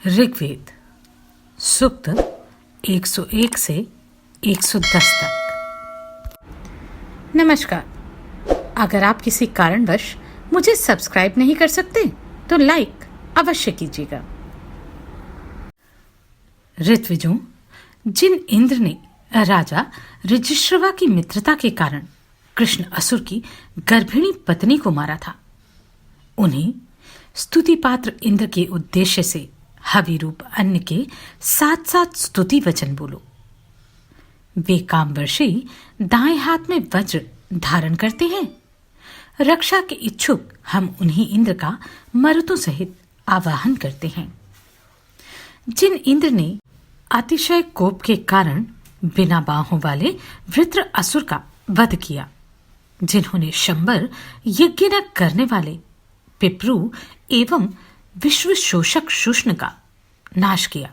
ऋग्वेद सूक्त 101 से 110 तक। नमस्कार। अगर आप किसी कारणवश मुझे सब्सक्राइब नहीं कर सकते तो लाइक अवश्य कीजिएगा। ऋत्विजों, जिन इंद्र ने राजा ऋजिश्रवा की मित्रता के कारण कृष्ण असुर की गर्भिणी पत्नी को मारा था, उन्हें स्तुति पात्र इंद्र के उद्देश्य से हवि रूप अन्न के साथ साथ स्तुति वचन बोलो। वे कामवर्षी दाएं हाथ में वज्र धारण करते हैं। रक्षा के इच्छुक हम उन्हीं इंद्र का मरुतों सहित आवाहन करते हैं। जिन इंद्र ने अतिशय कोप के कारण बिना बाहों वाले वृत्र असुर का वध किया, जिन्होंने शंबर यज्ञ न करने वाले पिपरू एवं विश्व शोषक शुष्ण का नाश किया,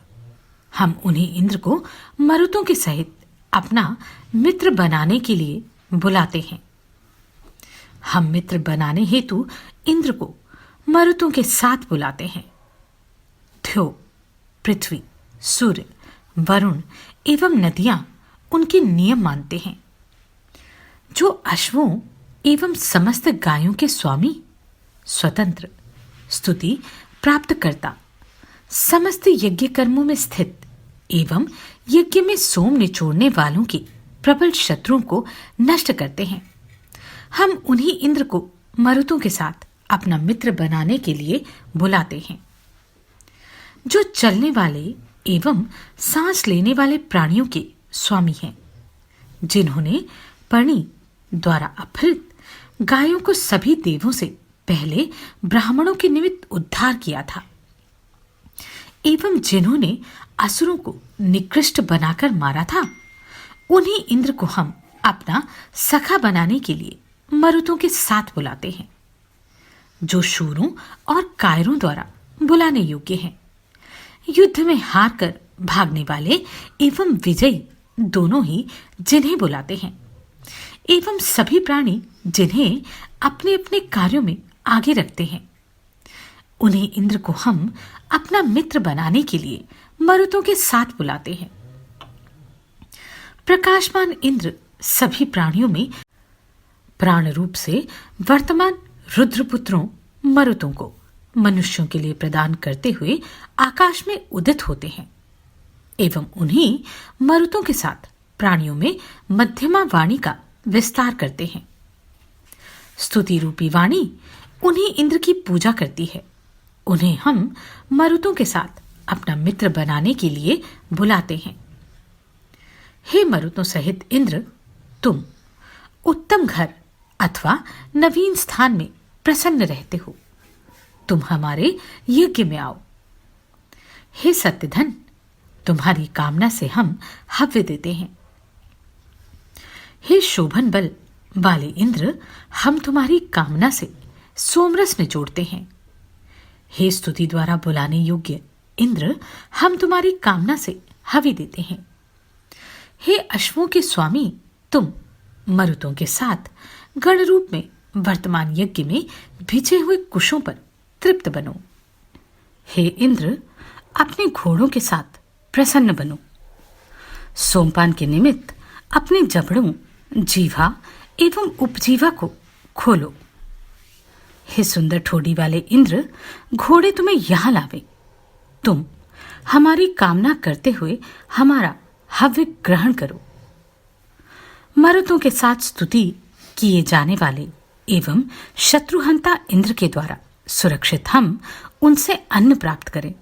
हम उन्हीं इंद्र को मरुतों के सहित अपना मित्र बनाने के लिए बुलाते हैं। हम मित्र बनाने हेतु इंद्र को मरुतों के साथ बुलाते हैं। ध्यो, पृथ्वी, सूर्य, वरुण एवं नदियां उनके नियम मानते हैं। जो अश्वों एवं समस्त गायों के स्वामी, स्वतंत्र, स्तुति प्राप्त करता, समस्त यज्ञ कर्मों में स्थित एवं यज्ञ में सोम निचोड़ने वालों की प्रबल शत्रुओं को नष्ट करते हैं, हम उन्हीं इंद्र को मरुतों के साथ अपना मित्र बनाने के लिए बुलाते हैं। जो चलने वाले एवं सांस लेने वाले प्राणियों के स्वामी हैं, जिन्होंने पर्णी द्वारा अपहृत गायों को सभी देवों से पहले ब्राह्मणों के निमित्त उद्धार किया था, एवं जिन्होंने असुरों को निकृष्ट बनाकर मारा था, उन्हीं इंद्र को हम अपना सखा बनाने के लिए मरुतों के साथ बुलाते हैं। जो शूरों और कायरों द्वारा बुलाने योग्य हैं, युद्ध में हार कर भागने वाले एवं विजयी दोनों ही जिन्हें बुलाते हैं, एवं सभी प्राणी जिन्हें अपने अपने कार्यों में आगे रखते हैं, उन्हीं इंद्र को हम अपना मित्र बनाने के लिए मरुतों के साथ बुलाते हैं। प्रकाशमान इंद्र सभी प्राणियों में प्राण रूप से वर्तमान रुद्रपुत्रों मरुतों को मनुष्यों के लिए प्रदान करते हुए आकाश में उदित होते हैं, एवं उन्हीं मरुतों के साथ प्राणियों में मध्यमा वाणी का विस्तार करते हैं। स्तुति रूपी वाणी उन्हीं इंद्र की पूजा करती है। उन्हें हम मरुतों के साथ अपना मित्र बनाने के लिए बुलाते हैं। हे मरुतों सहित इंद्र, तुम उत्तम घर अथवा नवीन स्थान में प्रसन्न रहते हो, तुम हमारे यज्ञ में आओ। हे सत्यधन, तुम्हारी कामना से हम हव्य देते हैं। हे शोभन बल वाले इंद्र, हम तुम्हारी कामना से सोमरस निचोड़ते हैं। हे स्तुति द्वारा बुलाने योग्य इंद्र, हम तुम्हारी कामना से हवि देते हैं। हे अश्वों के स्वामी, तुम मरुतों के साथ गण रूप में वर्तमान यज्ञ में भिजे हुए कुशों पर तृप्त बनो। हे इंद्र, अपने घोड़ों के साथ प्रसन्न बनो। सोमपान के निमित्त अपने जबड़ों, जीवा एवं उपजीवा को खोलो। हे सुंदर ठोड़ी वाले इंद्र, घोड़े तुम्हें यहां लावे। तुम हमारी कामना करते हुए हमारा हव्य ग्रहण करो। मरुतों के साथ स्तुति किए जाने वाले एवं शत्रुहंता इंद्र के द्वारा सुरक्षित हम उनसे अन्न प्राप्त करें।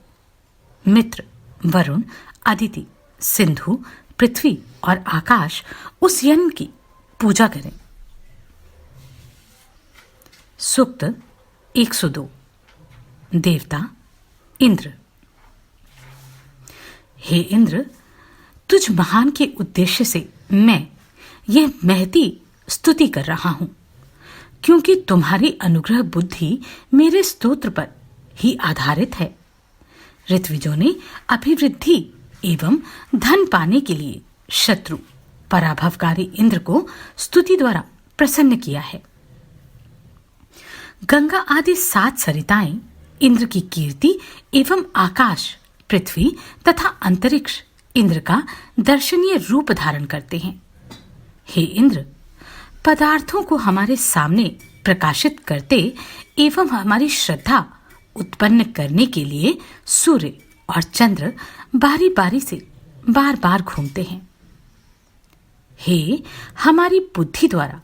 मित्र, वरुण, अदिति, सिंधु, पृथ्वी और आकाश उस यज्ञ की पूजा करें। सूक्त 102। देवता इंद्र। हे इंद्र, तुझ महान के उद्देश्य से मैं यह महती स्तुति कर रहा हूं, क्योंकि तुम्हारी अनुग्रह बुद्धि मेरे स्तोत्र पर ही आधारित है। ऋत्विजों ने अभिवृद्धि एवं धन पाने के लिए शत्रु पराभवकारी इंद्र को स्तुति द्वारा प्रसन्न किया है। गंगा आदि 7 सरिताएं इंद्र की कीर्ति एवं आकाश पृथ्वी तथा अंतरिक्ष इंद्र का दर्शनीय रूप धारण करते हैं। हे इंद्र, पदार्थों को हमारे सामने प्रकाशित करते एवं हमारी श्रद्धा उत्पन्न करने के लिए सूर्य और चंद्र बारी बारी से बार बार घूमते हैं। हे हमारी बुद्धि द्वारा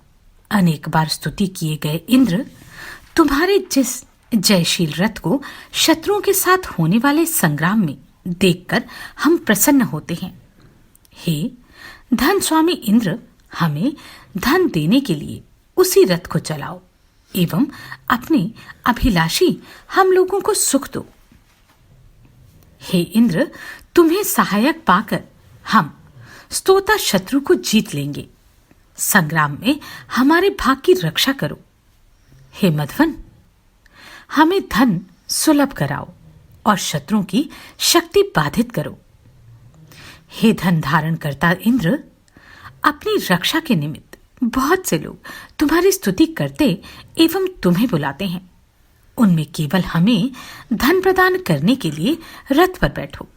अनेक बार स्तुति किए गए इंद्र, तुम्हारे जिस जयशील रथ को शत्रुओं के साथ होने वाले संग्राम में देखकर हम प्रसन्न होते हैं। हे धन स्वामी इंद्र, हमें धन देने के लिए उसी रथ को चलाओ एवं अपने अभिलाषी हम लोगों को सुख दो। हे इंद्र, तुम्हें सहायक पाकर हम स्तोता शत्रु को जीत लेंगे। संग्राम में हमारे भाग की रक्षा करो। हे मधवन, हमें धन सुलभ कराओ और शत्रुओं की शक्ति बाधित करो। हे धन धारण करता इंद्र, अपनी रक्षा के निमित्त बहुत से लोग तुम्हारी स्तुति करते एवं तुम्हें बुलाते हैं। उनमें केवल हमें धन प्रदान करने के लिए रथ पर बैठो।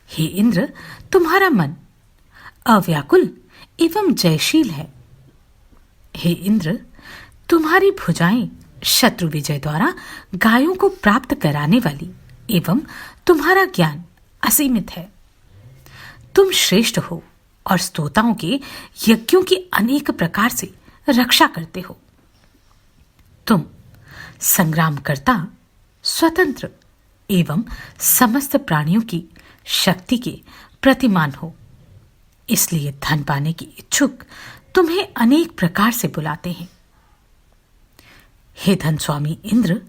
हे इंद्र, तुम्हारा मन अव्याकुल एवं जयशील है। हे इंद्र, तुम्हारी भुजाएं शत्रु विजय द्वारा गायों को प्राप्त कराने वाली एवं तुम्हारा ज्ञान असीमित है। तुम श्रेष्ठ हो और स्तोताओं के यज्ञों की अनेक प्रकार से रक्षा करते हो। तुम संग्राम करता, स्वतंत्र एवं समस्त प्राणियों की शक्ति के प्रतिमान हो। इसलिए धन पाने की इच्छुक तुम्हें अनेक प्रकार से बुलाते हैं। हे धन स्वामी इंद्र,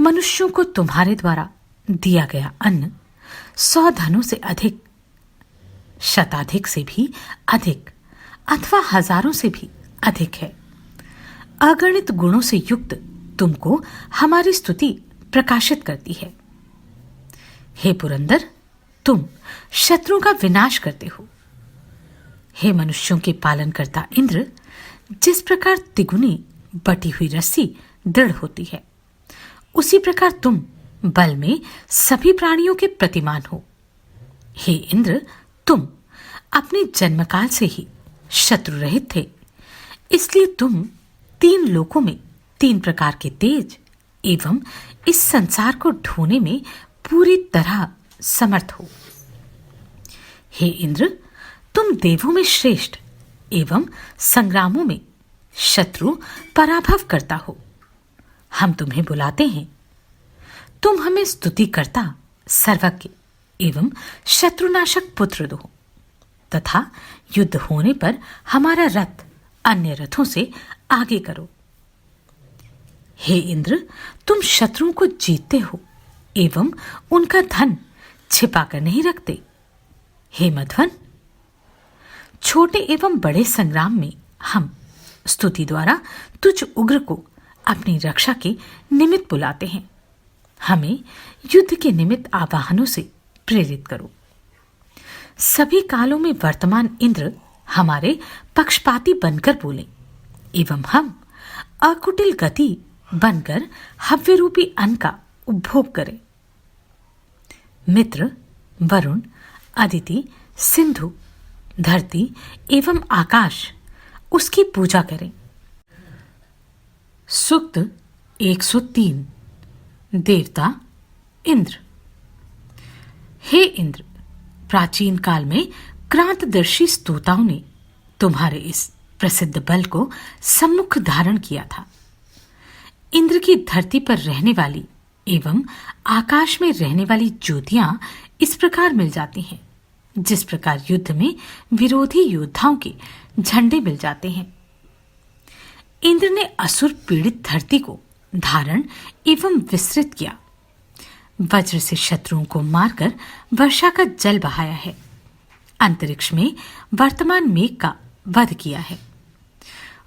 मनुष्यों को तुम्हारे द्वारा दिया गया अन्न 100 धनों से अधिक, शताधिक से भी अधिक अथवा हजारों से भी अधिक है। अगणित गुणों से युक्त तुमको हमारी स्तुति प्रकाशित करती है। हे पुरंदर, तुम शत्रुओं का विनाश करते हो। हे मनुष्यों के पालन करता इंद्र, जिस प्रकार तिगुनी बटी हुई रस्सी दृढ़ होती है, उसी प्रकार तुम बल में सभी प्राणियों के प्रतिमान हो। हे इंद्र, तुम अपने जन्मकाल से ही शत्रु रहित थे, इसलिए तुम 3 लोकों में 3 प्रकार के तेज एवं इस संसार को ढोने में पूरी तरह समर्थ हो। हे इंद्र, तुम देवों में श्रेष्ठ एवं संग्रामों में शत्रु पराभव करता हो। हम तुम्हें बुलाते हैं। तुम हमें स्तुति करता, सर्वज्ञ एवं शत्रुनाशक पुत्र दो तथा युद्ध होने पर हमारा रथ अन्य रथों से आगे करो। हे इंद्र, तुम शत्रुओं को जीतते हो एवं उनका धन छिपा कर नहीं रखते। हे मधवन, छोटे एवं बड़े संग्राम में हम स्तुति द्वारा तुझ उग्र को अपनी रक्षा के निमित्त बुलाते हैं। हमें युद्ध के निमित्त आवाहनों से प्रेरित करो। सभी कालों में वर्तमान इंद्र हमारे पक्षपाती बनकर बोले एवं हम अकुटिल गति बनकर हव्य रूपी अन्न का उपभोग करें। मित्र, वरुण, अदिति, सिंधु, धरती एवं आकाश उसकी पूजा करें। सूक्त 103। देवता इंद्र। हे इंद्र, प्राचीन काल में क्रांतदर्शी स्तोताओं ने तुम्हारे इस प्रसिद्ध बल को सम्मुख धारण किया था। इंद्र की धरती पर रहने वाली एवं आकाश में रहने वाली ज्योतियां इस प्रकार मिल जाती हैं, जिस प्रकार युद्ध में विरोधी योद्धाओं के झंडे मिल जाते हैं। इंद्र ने असुर पीड़ित धरती को धारण एवं विस्तृत किया। वज्र से शत्रुओं को मारकर वर्षा का जल बहाया है। अंतरिक्ष में वर्तमान मेघ का वध किया है।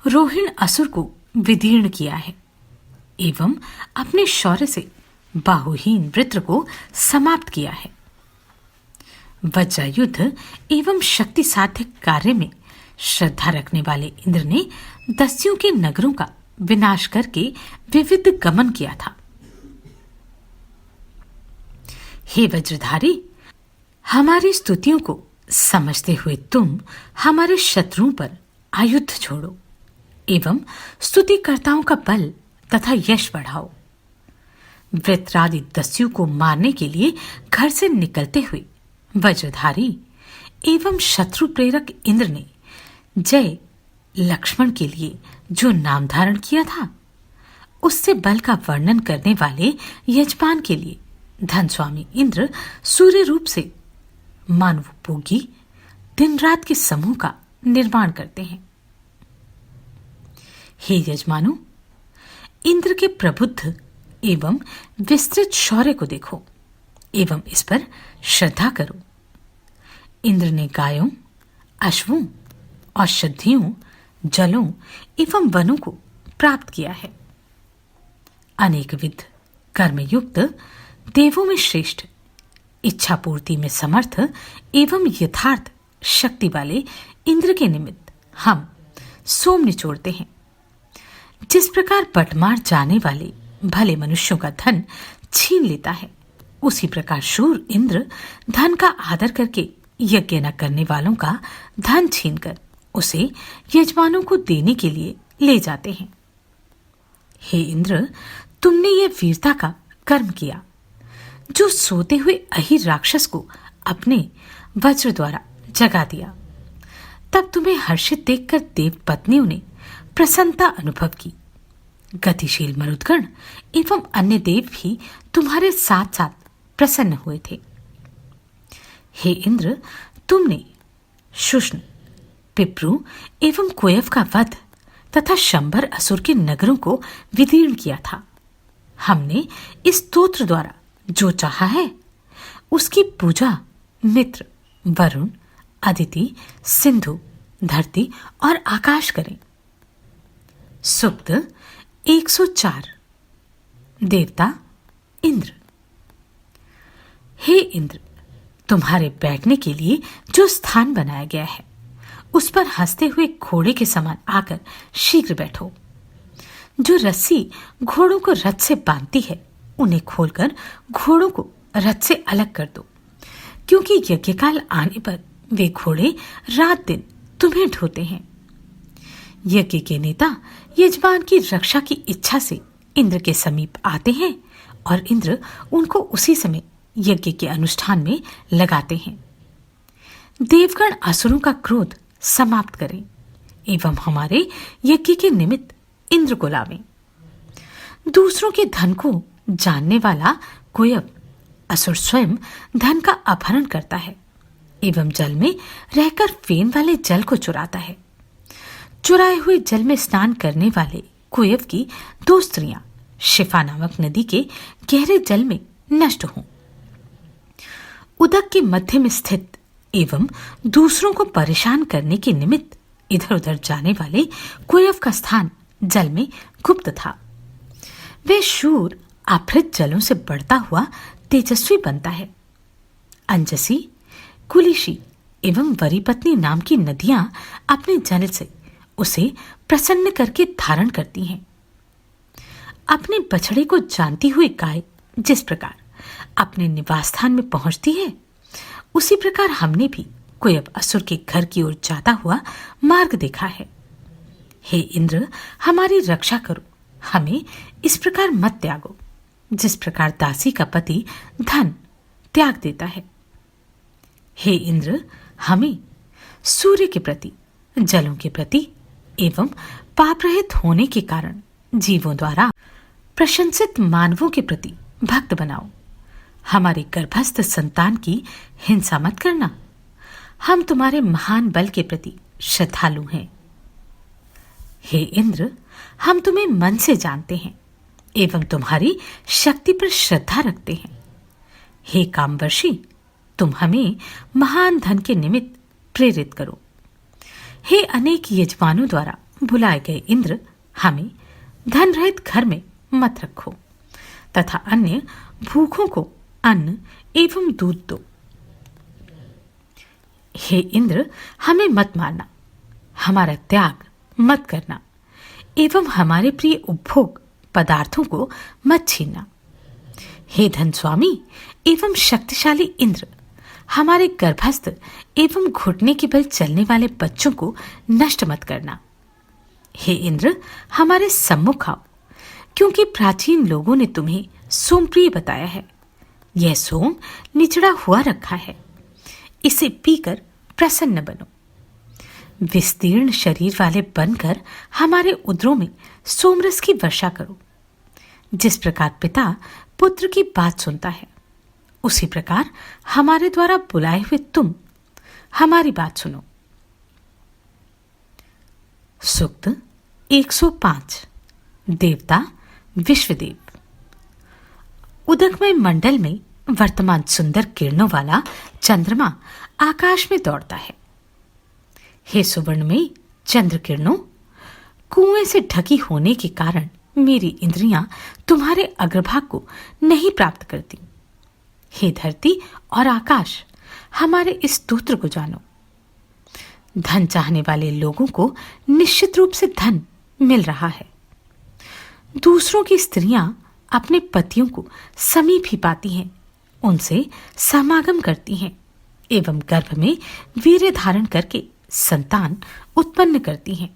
रोहिण असुर को विदीर्ण किया है एवं अपने शौर्य से बाहुहीन वृत्र को समाप्त किया है। वज्रायुद्ध एवं शक्ति साध्य कार्य में श्रद्धा रखने वाले इंद्र ने दस्युओं के नगरों का विनाश करके विविध गमन किया था। हे वज्रधारी, हमारी स्तुतियों को समझते हुए तुम हमारे शत्रुओं पर आयुध छोड़ो एवं स्तुतिकर्ताओं का बल तथा यश बढ़ाओ। वृत्रादि दस्युओं को मारने के लिए घर से निकलते हुए वज्रधारी एवं शत्रु प्रेरक इंद्र ने जय लक्ष्मण के लिए जो नाम धारण किया था, उससे बल का वर्णन करने वाले यजमान के लिए धन स्वामी इंद्र सूर्य रूप से मानवोपयोगी दिन रात के समूह का निर्माण करते हैं। हे यजमानों, इंद्र के प्रबुद्ध एवं विस्तृत शौर्य को देखो एवं इस पर श्रद्धा करो। इंद्र ने गायों, अश्वों, औषधियों, जलों एवं वनों को प्राप्त किया है। अनेक विध कर्मयुक्त, देवों में श्रेष्ठ, इच्छा पूर्ति में समर्थ एवं यथार्थ शक्ति वाले इंद्र के निमित्त हम सोम निचोड़ते हैं। जिस प्रकार बटमार जाने वाले भले मनुष्यों का धन छीन लेता है, उसी प्रकार शूर इंद्र धन का आदर करके यज्ञ न करने वालों का धन छीनकर उसे यजमानों को देने के लिए ले जाते हैं। हे इंद्र, तुमने ये वीरता का कर्म किया जो सोते हुए अहिर राक्षस को अपने वज्र द्वारा जगा दिया। तब तुम्हें हर्षित देखकर देव पत्नियों ने प्रसन्नता अनुभव की। गतिशील मरुदगण एवं अन्य देव भी तुम्हारे साथ साथ प्रसन्न हुए थे। हे इंद्र, तुमने शुष्ण, पिपरू एवं कोयव का वध तथा शंबर असुर के नगरों को विदीर्ण किया था। हमने इस स्तोत्र द्वारा जो चाहा है उसकी पूजा मित्र, वरुण, अदिति, सिंधु, धरती और आकाश करें। सूक्त 104। देवता इंद्र। हे इंद्र, तुम्हारे बैठने के लिए जो स्थान बनाया गया है उस पर हंसते हुए घोड़े के समान आकर शीघ्र बैठो। जो रस्सी घोड़ों को रथ से बांधती है उन्हें खोलकर घोड़ों को रथ से अलग कर दो, क्योंकि यज्ञकाल आने पर वे घोड़े रात दिन तुम्हें ढोते हैं। यज्ञ के नेता यजमान की रक्षा की इच्छा से इंद्र के समीप आते हैं और इंद्र उनको उसी समय यज्ञ के अनुष्ठान में लगाते हैं। देवगण असुरों का क्रोध समाप्त करें एवं हमारे यज्ञ के निमित्त इंद्र को लावें। दूसरों के धन को जानने वाला कोयव असुर स्वयं धन का अपहरण करता है एवं जल में रहकर फेन वाले जल को चुराता है। चुराए हुए जल में स्नान करने वाले कोयव की 2 स्त्रियां शिफा नामक नदी के गहरे जल में नष्ट हों। उदक के मध्य में स्थित एवं दूसरों को परेशान करने के निमित्त इधर उधर जाने वाले कोयव का स्थान जल में गुप्त था। वे शूर आभृत जलों से बढ़ता हुआ तेजस्वी बनता है। अंजसी, कुलिशी एवं वरीपत्नी नाम की नदियां अपने जल से उसे प्रसन्न करके धारण करती हैं। अपने बछड़े को जानती हुई गाय जिस प्रकार अपने निवास स्थान में पहुंचती है, उसी प्रकार हमने भी कोयव असुर के घर की ओर जाता हुआ मार्ग देखा है। हे इंद्र, हमारी रक्षा करो, हमें इस प्रकार मत त्यागो जिस प्रकार दासी का पति धन त्याग देता है। हे इंद्र, हमें सूर्य के प्रति, जलों के प्रति एवं पापरहित होने के कारण जीवों द्वारा प्रशंसित मानवों के प्रति भक्त बनाओ। हमारी गर्भस्थ संतान की हिंसा मत करना। हम तुम्हारे महान बल के प्रति श्रद्धालु हैं। हे इंद्र, हम तुम्हें मन से जानते हैं एवं तुम्हारी शक्ति पर श्रद्धा रखते हैं। हे कामवर्षी, तुम हमें महान धन के निमित्त प्रेरित करो। हे अनेक यजमानों द्वारा बुलाए गए इंद्र, हमें धन रहित घर में मत रखो तथा अन्य भूखों को अन्न एवं दूध दो। हे इंद्र, हमें मत मारना, हमारा त्याग मत करना एवं हमारे प्रिय उपभोग पदार्थों को मत छीनना। हे धन स्वामी एवं शक्तिशाली इंद्र, हमारे गर्भस्थ एवं घुटने के बल चलने वाले बच्चों को नष्ट मत करना। हे इंद्र, हमारे सम्मुख आओ, क्योंकि प्राचीन लोगों ने तुम्हें सोमप्रिय बताया है। यह सोम निचड़ा हुआ रखा है, इसे पीकर प्रसन्न बनो। विस्तीर्ण शरीर वाले बनकर हमारे उदरों में सोमरस की वर्षा करो। जिस प्रकार पिता पुत्र की बात सुनता है, उसी प्रकार हमारे द्वारा बुलाए हुए तुम हमारी बात सुनो। सूक्त 105। देवता विश्वदेव। उदकमय मंडल में वर्तमान सुंदर किरणों वाला चंद्रमा आकाश में दौड़ता है। हे सुवर्ण में चंद्र किरणों, कुएं से ढकी होने के कारण मेरी इंद्रियां तुम्हारे अग्रभाग को नहीं प्राप्त करती। हे धरती और आकाश, हमारे इस स्तोत्र को जानो। धन चाहने वाले लोगों को निश्चित रूप से धन मिल रहा है। दूसरों की स्त्रियां अपने पतियों को समीप ही पाती हैं, उनसे समागम करती हैं एवं गर्भ में वीर्य धारण करके संतान उत्पन्न करती हैं।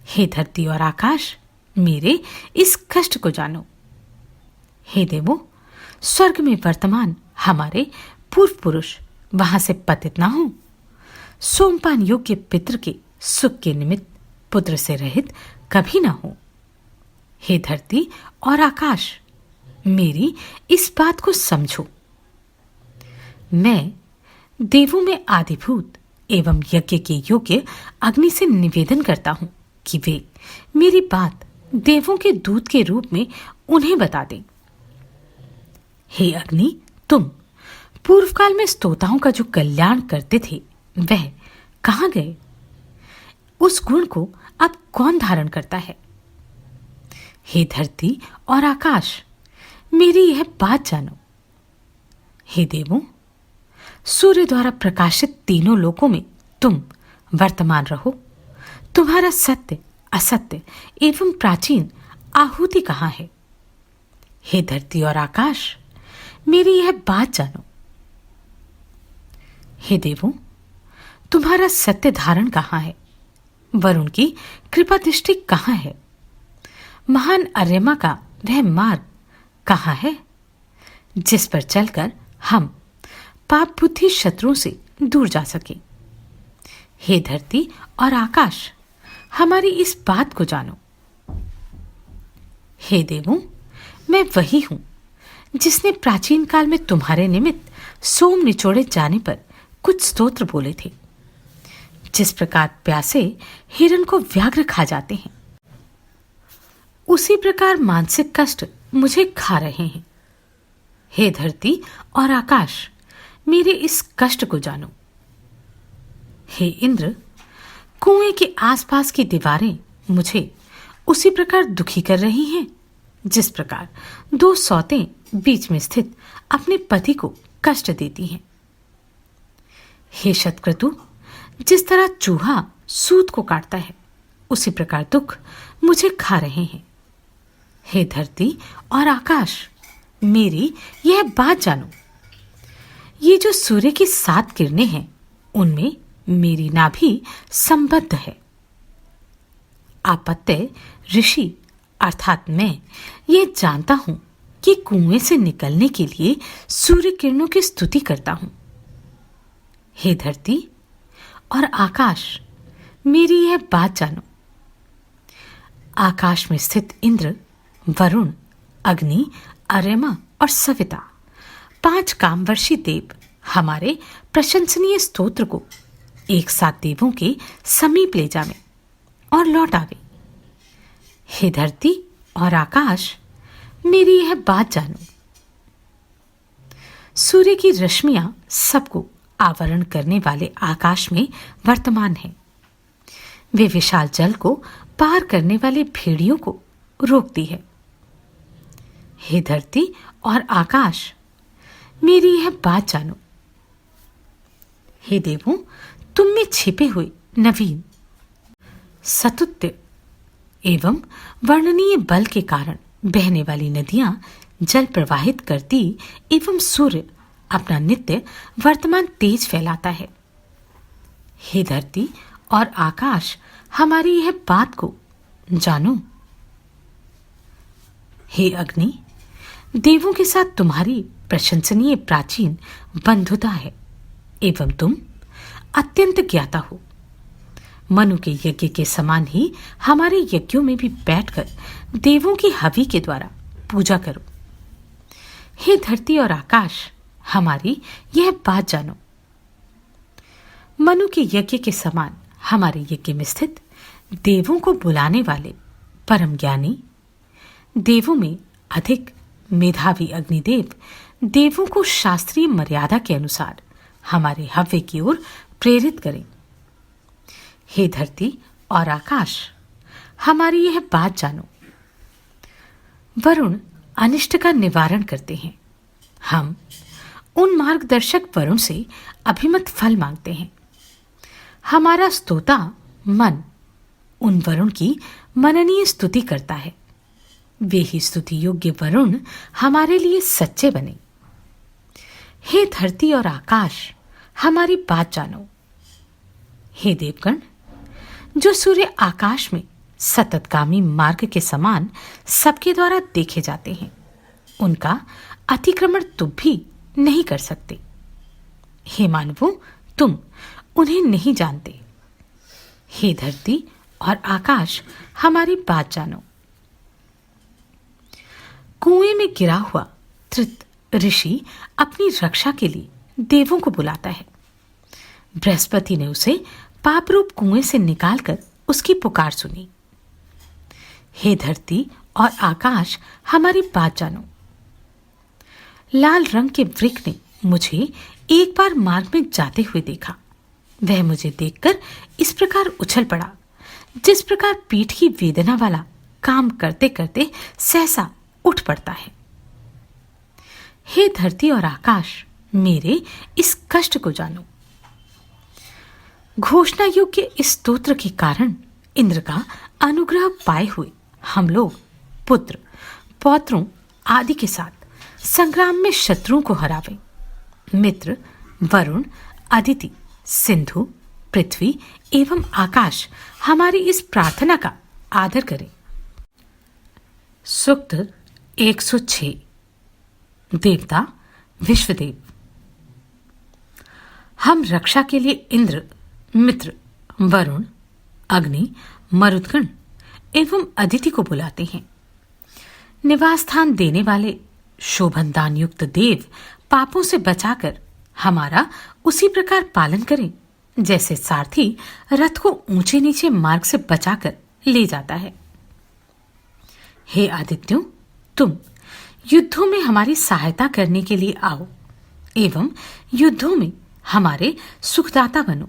हे धरती और आकाश, मेरे इस कष्ट को जानो। हे देवों, स्वर्ग में वर्तमान हमारे पूर्व पुरुष वहां से पतित ना हो, सोमपान योग्य पितृ के सुख के निमित्त पुत्र से रहित कभी ना हो। हे धरती और आकाश, मेरी इस बात को समझो। मैं देवों में आदिभूत एवं यज्ञ के योग्य अग्नि से निवेदन करता हूं कि वे मेरी बात देवों के दूत के रूप में उन्हें बता दें। हे अग्नि, तुम पूर्व काल में स्तोताओं का जो कल्याण करते थे, वह कहां गए? उस गुण को अब कौन धारण करता है? हे धरती और आकाश, मेरी यह बात जानो। हे देवों, सूर्य द्वारा प्रकाशित तीनों लोकों में तुम वर्तमान रहो। तुम्हारा सत्य, असत्य एवं प्राचीन आहुति कहाँ है? हे धरती और आकाश, मेरी यह बात जानो। हे देवों, तुम्हारा सत्य धारण कहाँ है? वरुण की कृपा दृष्टि कहाँ है? महान अर्यमा का वह मार्ग कहाँ है, जिस पर चलकर हम पाप बुद्धि शत्रुओं से दूर जा सके? हे धरती और आकाश, हमारी इस बात को जानो। हे देवों, मैं वही हूं जिसने प्राचीन काल में तुम्हारे निमित्त सोम निचोड़े जाने पर कुछ स्तोत्र बोले थे। जिस प्रकार प्यासे हिरण को व्याघ्र खा जाते हैं, उसी प्रकार मानसिक कष्ट मुझे खा रहे हैं। हे धरती और आकाश, मेरे इस कष्ट को जानो। हे इंद्र, कुएं के आसपास की दीवारें मुझे उसी प्रकार दुखी कर रही हैं, जिस प्रकार दो सौतें बीच में स्थित अपने पति को कष्ट देती हैं। हे शतक्रतु, जिस तरह चूहा सूत को काटता है, उसी प्रकार दुख मुझे खा रहे हैं। हे धरती और आकाश, मेरी यह बात जानो। ये जो सूर्य की 7 किरणें हैं, उनमें मेरी नाभि संबद्ध है। आपत्य ऋषि अर्थात मैं ये जानता हूं कि कुएं से निकलने के लिए सूर्य किरणों की स्तुति करता हूं। हे धरती और आकाश, मेरी यह बात जानो। आकाश में स्थित इंद्र, वरुण, अग्नि, अर्यमा और सविता 5 कामवर्षी देव हमारे प्रशंसनीय स्तोत्र को एक साथ देवों के समीप ले जावे और लौट आवे। हे धरती और आकाश, मेरी यह बात जानो। सूर्य की रश्मियां सबको आवरण करने वाले आकाश में वर्तमान है। वे विशाल जल को पार करने वाले भेड़ियों को रोकती है। हे धरती और आकाश, मेरी यह बात जानो। हे देवों, तुम में छिपे हुए नवीन, सतुत्य एवं वर्णनीय बल के कारण बहने वाली नदियां जल प्रवाहित करती एवं सूर्य अपना नित्य वर्तमान तेज फैलाता है। हे धरती और आकाश, हमारी यह बात को जानो। हे अग्नि, देवों के साथ तुम्हारी प्रशंसनीय प्राचीन बंधुता है एवं तुम अत्यंत ज्ञाता हो। मनु के यज्ञ के समान ही हमारे यज्ञों में भी बैठकर देवों की हवि के द्वारा पूजा करो। हे धरती और आकाश, हमारी यह बात जानो। मनु के यज्ञ के समान हमारे यज्ञ में स्थित देवों को बुलाने वाले परम ज्ञानी, देवों में अधिक मेधावी अग्निदेव देवों को शास्त्रीय मर्यादा के अनुसार हमारे हव्य की ओर प्रेरित करें। हे धरती और आकाश, हमारी यह बात जानो। वरुण अनिष्ट का निवारण करते हैं। हम उन मार्गदर्शक वरुण से अभिमत फल मांगते हैं। हमारा स्तोता मन उन वरुण की मननीय स्तुति करता है। वे ही स्तुति योग्य वरुण हमारे लिए सच्चे बने। हे धरती और आकाश, हमारी बात जानो। हे देवगण, जो सूर्य आकाश में सततगामी मार्ग के समान सबके द्वारा देखे जाते हैं, उनका अतिक्रमण तुम भी नहीं कर सकते। हे मानवों, तुम उन्हें नहीं जानते। हे धरती और आकाश, हमारी बात जानो। कुएं में गिरा हुआ त्रित ऋषि अपनी रक्षा के लिए देवों को बुलाता है। बृहस्पति ने उसे पापरूप कुएं से निकालकर उसकी पुकार सुनी। हे धरती और आकाश, हमारी बात जानो। लाल रंग के वृक्ष ने मुझे एक बार मार्ग में जाते हुए देखा। वह मुझे देखकर इस प्रकार उछल पड़ा जिस प्रकार पीठ की वेदना वाला काम करते करते सहसा उठ पड़ता है। हे धरती और आकाश, मेरे इस कष्ट को जानो। घोषणा योग्य इस स्तोत्र के कारण इंद्र का अनुग्रह पाए हुए हम लोग पुत्र पौत्रों आदि के साथ संग्राम में शत्रुओं को हरावे। मित्र, वरुण, अदिति, सिंधु, पृथ्वी एवं आकाश हमारी इस प्रार्थना का आदर करें। सूक्त 106। देवता विश्वदेव। हम रक्षा के लिए इंद्र, मित्र, वरुण, अग्नि, मरुदगण एवं अदिति को बुलाते हैं। निवास स्थान देने वाले शोभनदान युक्त देव पापों से बचाकर हमारा उसी प्रकार पालन करें जैसे सारथी रथ को ऊंचे नीचे मार्ग से बचाकर ले जाता है। हे आदित्यों, तुम युद्धों में हमारी सहायता करने के लिए आओ एवं युद्धों में हमारे सुखदाता बनो।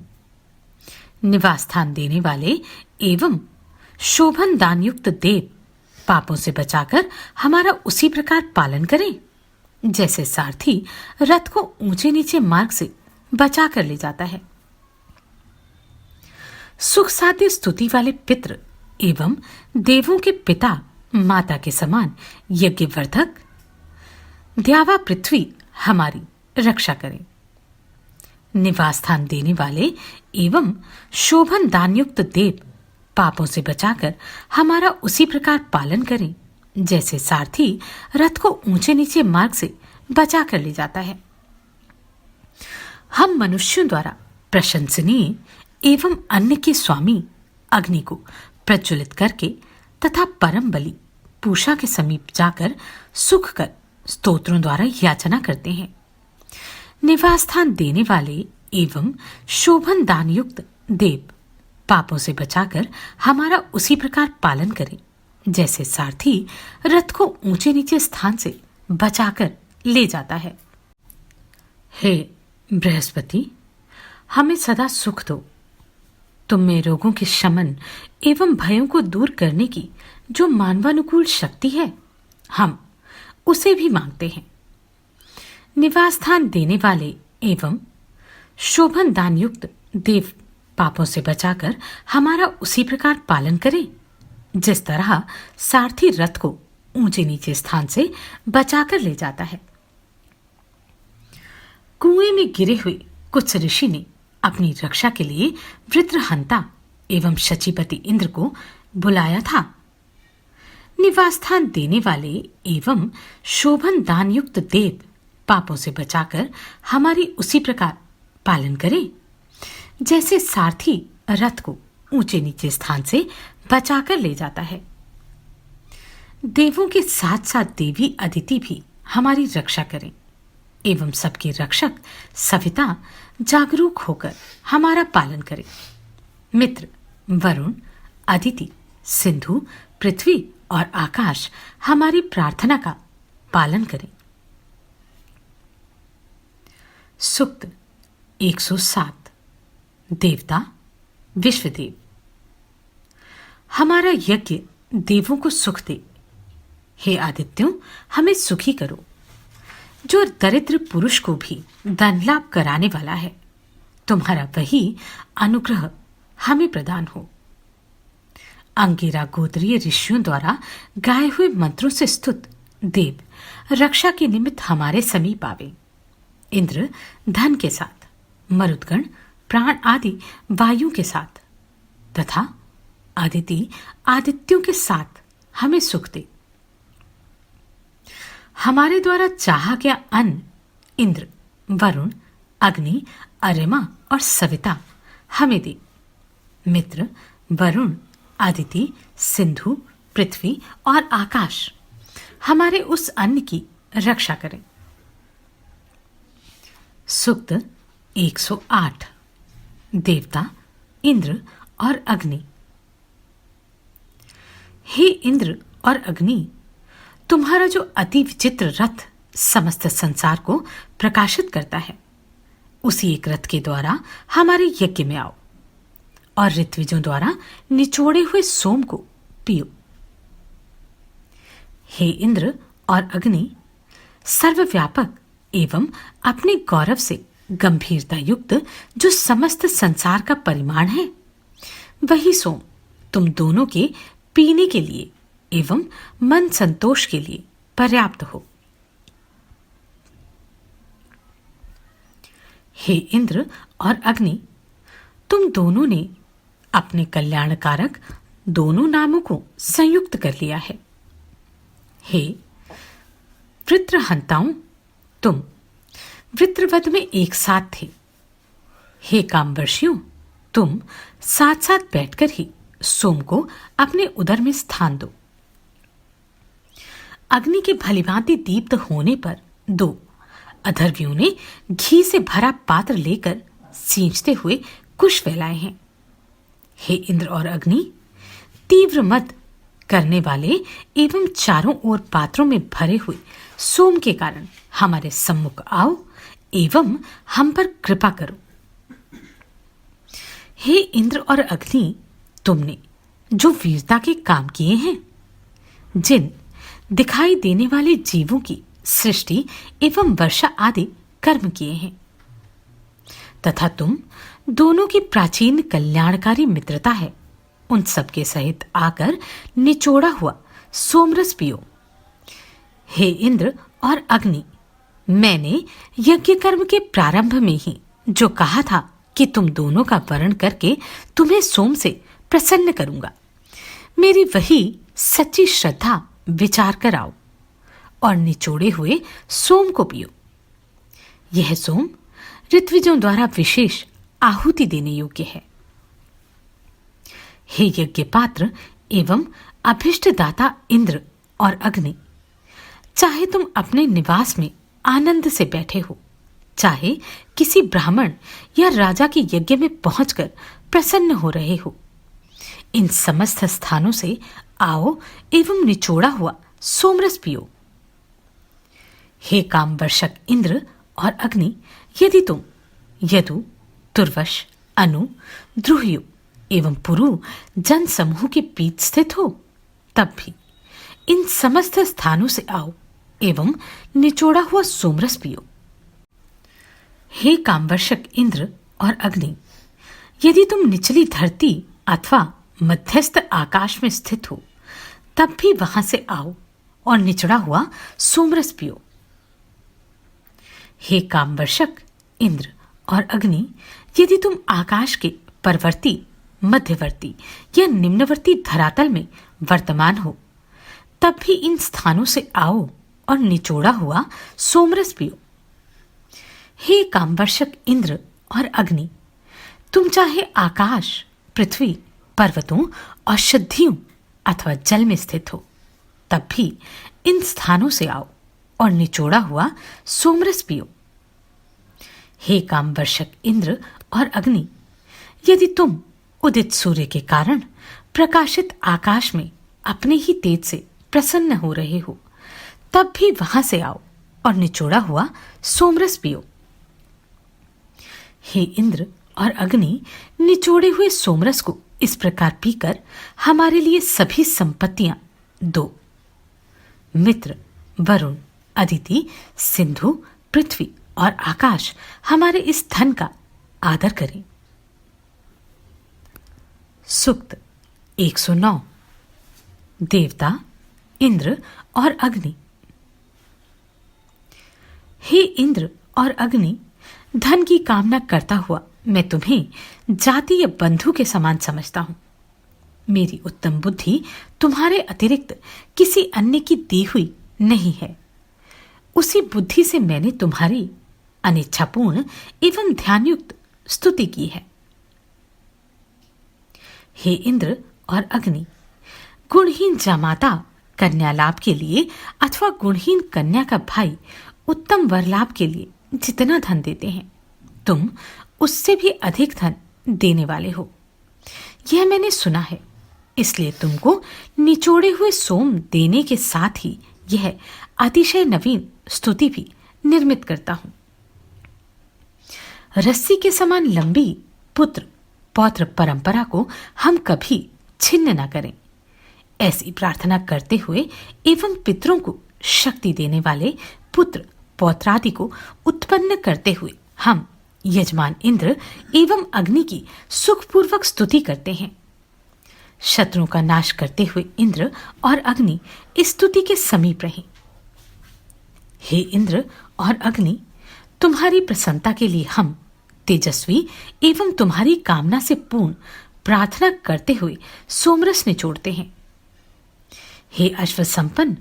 निवास स्थान देने वाले एवं शोभन दान युक्त देव पापों से बचाकर हमारा उसी प्रकार पालन करें जैसे सारथी रथ को ऊंचे नीचे मार्ग से बचाकर ले जाता है। सुख साध्य स्तुति वाले पितृ एवं देवों के पिता माता के समान यज्ञवर्धक द्यावा पृथ्वी हमारी रक्षा करें। निवास स्थान देने वाले एवं शोभन दानयुक्त देव पापों से बचाकर हमारा उसी प्रकार पालन करें जैसे सारथी रथ को ऊंचे नीचे मार्ग से बचाकर ले जाता है। हम मनुष्यों द्वारा प्रशंसनीय एवं अन्न के स्वामी अग्नि को प्रज्वलित करके तथा परम बलि पूषा के समीप जाकर सुख कर स्तोत्रों द्वारा याचना करते हैं। निवास स्थान देने वाले एवं शोभन दान युक्त देव पापों से बचाकर हमारा उसी प्रकार पालन करें जैसे सारथी रथ को ऊंचे नीचे स्थान से बचाकर ले जाता है। हे बृहस्पति, हमें सदा सुख दो। तुम में रोगों के शमन एवं भयों को दूर करने की जो मानवानुकूल शक्ति है, हम उसे भी मांगते हैं। निवास स्थान देने वाले एवं शोभन दान युक्त देव पापों से बचाकर हमारा उसी प्रकार पालन करें जिस तरह सारथी रथ को ऊंचे नीचे स्थान से बचाकर ले जाता है। कुएं में गिरे हुए कुछ ऋषि ने अपनी रक्षा के लिए वृत्रहंता एवं शचीपति इंद्र को बुलाया था। निवास स्थान देने वाले एवं शोभन दान युक्त देव पापों से बचाकर हमारी उसी प्रकार पालन करें जैसे सारथी रथ को ऊंचे नीचे स्थान से बचाकर ले जाता है। देवों के साथ साथ देवी अदिति भी हमारी रक्षा करें एवं सबके रक्षक सविता जागरूक होकर हमारा पालन करें। मित्र वरुण, अदिति, सिंधु, पृथ्वी और आकाश हमारी प्रार्थना का पालन करें। सूक्त 107। देवता विश्वदेव। हमारा यज्ञ देवों को सुख दे। हे आदित्यों, हमें सुखी करो। जो दरिद्र पुरुष को भी धन लाभ कराने वाला है, तुम्हारा वही अनुग्रह हमें प्रदान हो। अंगिरा गोत्रीय ऋषियों द्वारा गाए हुए मंत्रों से स्तुत देव रक्षा के निमित्त हमारे समीप आवे। इंद्र धन के साथ, मरुदगण प्राण आदि वायु के साथ तथा आदिति आदित्यों के साथ हमें सुख दे। हमारे द्वारा चाहा गया अन्न इंद्र, वरुण, अग्नि, अरिमा और सविता हमें दे। मित्र वरुण, अदिति, सिंधु, पृथ्वी और आकाश हमारे उस अन्न की रक्षा करें। सूक्त 108। देवता इंद्र और अग्नि। हे इंद्र और अग्नि, तुम्हारा जो अति विचित्र रथ समस्त संसार को प्रकाशित करता है, उसी एक रथ के द्वारा हमारे यज्ञ में आओ और ऋत्विजों द्वारा निचोड़े हुए सोम को पियो। हे इंद्र और अग्नि, सर्वव्यापक एवं अपने गौरव से गंभीरता युक्त जो समस्त संसार का परिमाण है, वही सोम तुम दोनों के पीने के लिए एवं मन संतोष के लिए पर्याप्त हो। हे इंद्र और अग्नि, तुम दोनों ने अपने कल्याणकारक दोनों नामों को संयुक्त कर लिया है। हे वृत्रहंताओं, तुम वृत्रवध में एक साथ थे। हे कामवर्षियों, तुम साथ साथ बैठकर ही सोम को अपने उदर में स्थान दो। अग्नि के भलीभांति दीप्त होने पर दो अधर्वियों ने घी से भरा पात्र लेकर सींचते हुए कुश फैलाए हैं। हे इंद्र और अग्नि, तीव्र मद करने वाले एवं चारों ओर पात्रों में भरे हुए सोम के कारण हमारे सम्मुख आओ एवं हम पर कृपा करो। हे इंद्र और अग्नि, तुमने जो वीरता के काम किए हैं, जिन दिखाई देने वाले जीवों की सृष्टि एवं वर्षा आदि कर्म किए हैं, तथा तुम दोनों की प्राचीन कल्याणकारी मित्रता है, उन सबके सहित आकर निचोड़ा हुआ सोमरस पियो। हे इंद्र और अग्नि, मैंने यज्ञ कर्म के प्रारंभ में ही जो कहा था कि तुम दोनों का वर्ण करके तुम्हें सोम से प्रसन्न करूंगा, मेरी वही सच्ची श्रद्धा विचार कर आओ और निचोड़े हुए सोम को पियो। यह सोम ऋत्विजों द्वारा विशेष आहुति देने योग्य है। हे यज्ञ पात्र एवं अभिष्ट दाता इंद्र और अग्नि, चाहे तुम अपने निवास में आनंद से बैठे हो, चाहे किसी ब्राह्मण या राजा के यज्ञ में पहुंचकर प्रसन्न हो रहे हो, इन समस्त स्थानों से आओ एवं निचोड़ा हुआ सोमरस पियो। हे कामवर्षक इंद्र और अग्नि, यदि तुम यदु, तुर्वश, अनु, द्रुह्यु एवं पुरु जन समूह के बीच स्थित हो, तब भी इन समस्त स्थानों से आओ एवं निचोड़ा हुआ सोमरस पियो। हे कामवर्षक इंद्र और अग्नि, यदि तुम निचली धरती अथवा मध्यस्थ आकाश में स्थित हो, तब भी वहां से आओ और निचड़ा हुआ सोमरस पियो। हे कामवर्षक इंद्र और अग्नि, यदि तुम आकाश के परवर्ती, मध्यवर्ती या निम्नवर्ती धरातल में वर्तमान हो, तब भी इन स्थानों से आओ और निचोड़ा हुआ सोमरस पियो। हे कामवर्षक इंद्र और अग्नि, तुम चाहे आकाश, पृथ्वी, पर्वतों, औषधियों अथवा जल में स्थित हो, तब भी इन स्थानों से आओ और निचोड़ा हुआ सोमरस पियो। हे कामवर्षक इंद्र और अग्नि, यदि तुम उदित सूर्य के कारण प्रकाशित आकाश में अपने ही तेज से प्रसन्न हो रहे हो, तब भी वहां से आओ और निचोड़ा हुआ सोमरस पियो। हे इंद्र और अग्नि, निचोड़े हुए सोमरस को इस प्रकार पीकर हमारे लिए सभी संपत्तियां दो। मित्र, वरुण, अदिति, सिंधु, पृथ्वी और आकाश हमारे इस धन का आदर करें। सूक्त 109। देवता, इंद्र और अग्नि। हे इंद्र और अग्नि, धन की कामना करता हुआ मैं तुम्हें जातीय बंधु के समान समझता हूं। मेरी उत्तम बुद्धि तुम्हारे अतिरिक्त किसी अन्य की दी हुई नहीं है। उसी बुद्धि से मैंने तुम्हारी अनिच्छापूर्ण एवं ध्यानयुक्त स्तुति की है। हे इंद्र और अग्नि, गुणहीन जामाता कन्या लाभ के लिए अथवा गुणहीन कन्या का भाई उत्तम वर लाभ के लिए जितना धन देते हैं, तुम उससे भी अधिक धन देने वाले हो। यह मैंने सुना है, इसलिए तुमको निचोड़े हुए सोम देने के साथ ही यह अतिशय नवीन स्तुति भी निर्मित करता हूं। रस्सी के समान लंबी पुत्र पौत्र परंपरा को हम कभी छिन्न न करें, ऐसी प्रार्थना करते हुए एवं पितरों को शक्ति देने वाले पुत्र पौत्रादि को उत्पन्न करते हुए हम यजमान इंद्र एवं अग्नि की सुखपूर्वक स्तुति करते हैं। शत्रुओं का नाश करते हुए इंद्र और अग्नि इस स्तुति के समीप रहें। हे इंद्र और अग्नि, तुम्हारी प्रसन्नता के लिए हम तेजस्वी एवं तुम्हारी कामना से पूर्ण प्रार्थना करते हुए सोमरस निचोड़ते हैं। हे अश्व संपन्न,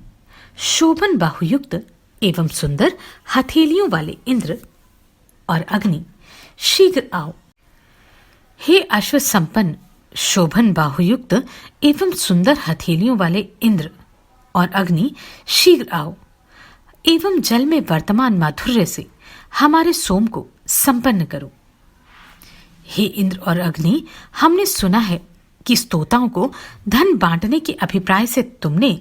शोभन बाहुयुक्त एवं सुंदर हथेलियों वाले इंद्र और अग्नि, शीघ्र आओ। हे अश्व संपन्न, शोभन बाहुयुक्त एवं सुंदर हथेलियों वाले इंद्र और अग्नि, शीघ्र आओ एवं जल में वर्तमान माधुर्य से हमारे सोम को संपन्न करो। हे इंद्र और अग्नि, हमने सुना है कि स्तोताओं को धन बांटने के अभिप्राय से तुमने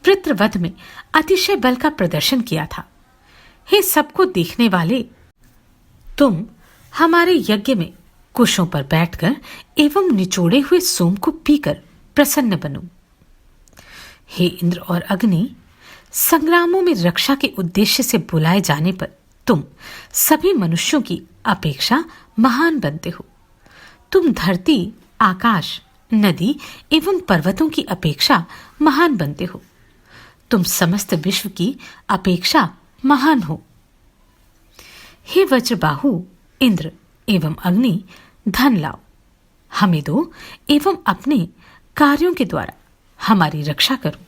पितृवध में अतिशय बल का प्रदर्शन किया था। हे सबको देखने वाले, तुम हमारे यज्ञ में कुशों पर बैठकर एवं निचोड़े हुए सोम को पीकर प्रसन्न बनो। हे इंद्र और अग्नि, संग्रामों में रक्षा के उद्देश्य से बुलाए जाने पर तुम सभी मनुष्यों की अपेक्षा महान बनते हो। तुम धरती, आकाश, नदी एवं पर्वतों की अपेक्षा महान बनते हो। तुम समस्त विश्व की अपेक्षा महान हो। हे वज्रबाहु, इंद्र एवं अग्नि, धन लाओ, हमें दो एवं अपने कार्यों के द्वारा हमारी रक्षा करो।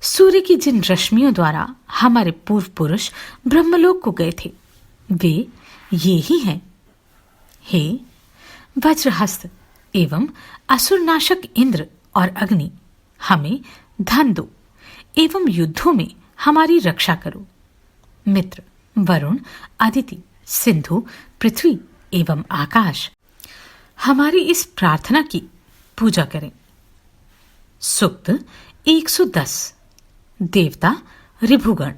सूर्य की जिन रश्मियों द्वारा हमारे पूर्व पुरुष ब्रह्मलोक को गए थे, वे ये ही हैं। हे वज्रहस्त एवं असुरनाशक इंद्र और अग्नि, हमें धन दो एवं युद्धों में हमारी रक्षा करो। मित्र, वरुण, अदिति, सिंधु, पृथ्वी एवं आकाश हमारी इस प्रार्थना की पूजा करें। सूक्त 110। देवता ऋभुगण।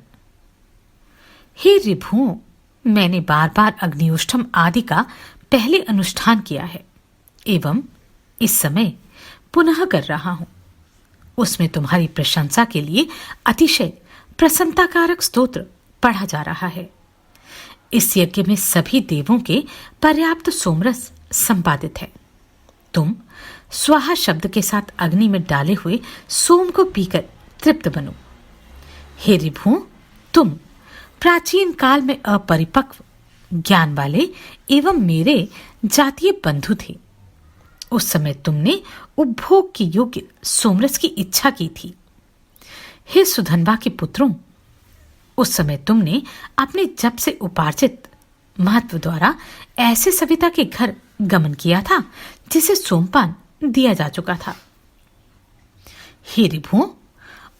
हे ऋभुओं, मैंने बार बार अग्नियोष्ठम आदि का पहले अनुष्ठान किया है एवं इस समय पुनः कर रहा हूं। उसमें तुम्हारी प्रशंसा के लिए अतिशय प्रसन्नताकारक स्तोत्र पढ़ा जा रहा है। इस यज्ञ में सभी देवों के पर्याप्त सोमरस संपादित है। तुम स्वाहा शब्द के साथ अग्नि में डाले हुए सोम को पीकर तृप्त बनो। हे ऋभु, तुम प्राचीन काल में अपरिपक्व, ज्ञान वाले एवं मेरे जातीय बंधु थे। उस समय तुमने उपभोग के योग्य सोमरस की इच्छा की थी। हे सुधनवा के पुत्रों, उस समय तुमने अपने जब से उपार्जित महत्व द्वारा ऐसे सविता के घर गमन किया था जिसे सोमपान दिया जा चुका था। हे ऋभु,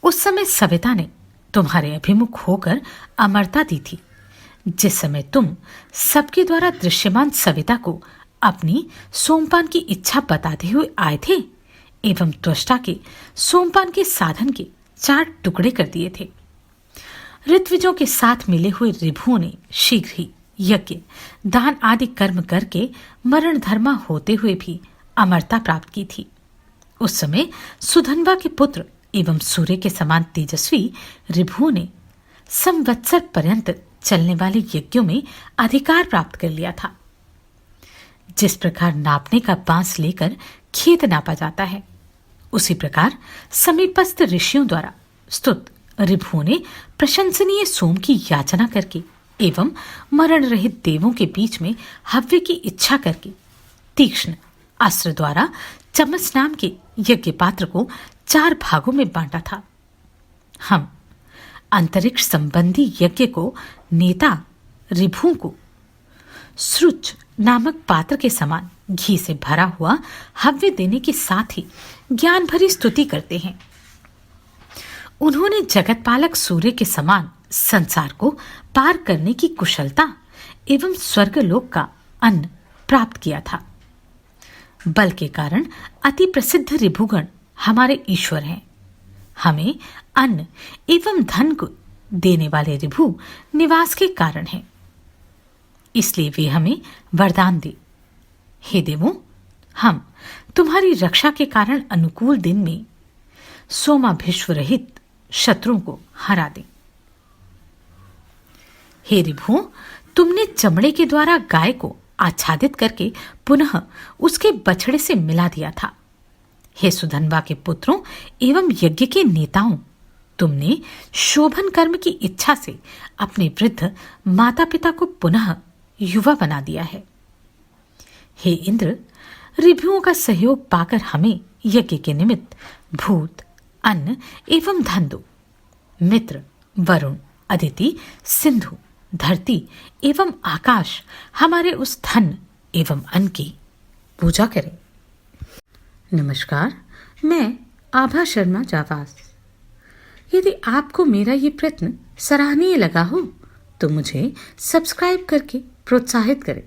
उस समय सविता ने तुम्हारे अभिमुख होकर अमरता दी थी। जिस समय तुम सबके द्वारा दृश्यमान सविता को अपनी सोमपान की इच्छा बताते हुए आए थे एवं त्वष्टा के सोमपान के साधन के 4 टुकड़े कर दिए थे। ऋत्विजों के साथ मिले हुए ऋभुओं ने शीघ्र ही यज्ञ, दान आदि कर्म करके मरण धर्मा होते हुए भी अमरता प्राप्त की थी। उस समय सुधनवा के पुत्र एवं सूर्य के समान तेजस्वी ऋभुओं ने संवत्सर पर्यंत चलने वाले यज्ञों में अधिकार प्राप्त कर लिया था। जिस प्रकार नापने का बांस लेकर खेत नापा जाता है, उसी प्रकार समीपस्थ ऋषियों द्वारा स्तुत ऋभुओं ने प्रशंसनीय सोम की याचना करके एवं मरण रहित देवों के बीच में हव्य की इच्छा करके तीक्ष्ण अस्त्र द्वारा चमस नाम के यज्ञ पात्र को 4 भागों में बांटा था। हम अंतरिक्ष संबंधी यज्ञ को नेता ऋभुओं को श्रुच नामक पात्र के समान घी से भरा हुआ हव्य देने के साथ ही ज्ञान भरी स्तुति करते हैं। उन्होंने जगतपालक सूर्य के समान संसार को पार करने की कुशलता एवं स्वर्गलोक का अन्न प्राप्त किया था। बल के कारण अति प्रसिद्ध ऋभुगण हमारे ईश्वर हैं। हमें अन्न एवं धन को देने वाले ऋभु निवास के कारण हैं, इसलिए वे हमें वरदान दे। हे देवों, हम तुम्हारी रक्षा के कारण अनुकूल दिन में सोमाभिश्व रहित शत्रुओं को हरा दें। हे ऋभु, तुमने चमड़े के द्वारा गाय को आच्छादित करके पुनः उसके बछड़े से मिला दिया था। हे सुधनवा के पुत्रों एवं यज्ञ के नेताओं, तुमने शोभन कर्म की इच्छा से अपने वृद्ध माता पिता को पुनः युवा बना दिया है। हे इंद्र, ऋभुओं का सहयोग पाकर हमें यज्ञ के निमित्त भूत, अन्न एवं धन दो। मित्र, वरुण, अदिति, सिंधु, धरती एवं आकाश हमारे उस धन एवं अन्न की पूजा करें। नमस्कार, मैं आभा शर्मा जावास। यदि आपको मेरा ये प्रयत्न सराहनीय लगा हो तो मुझे सब्सक्राइब करके प्रोत्साहित करें।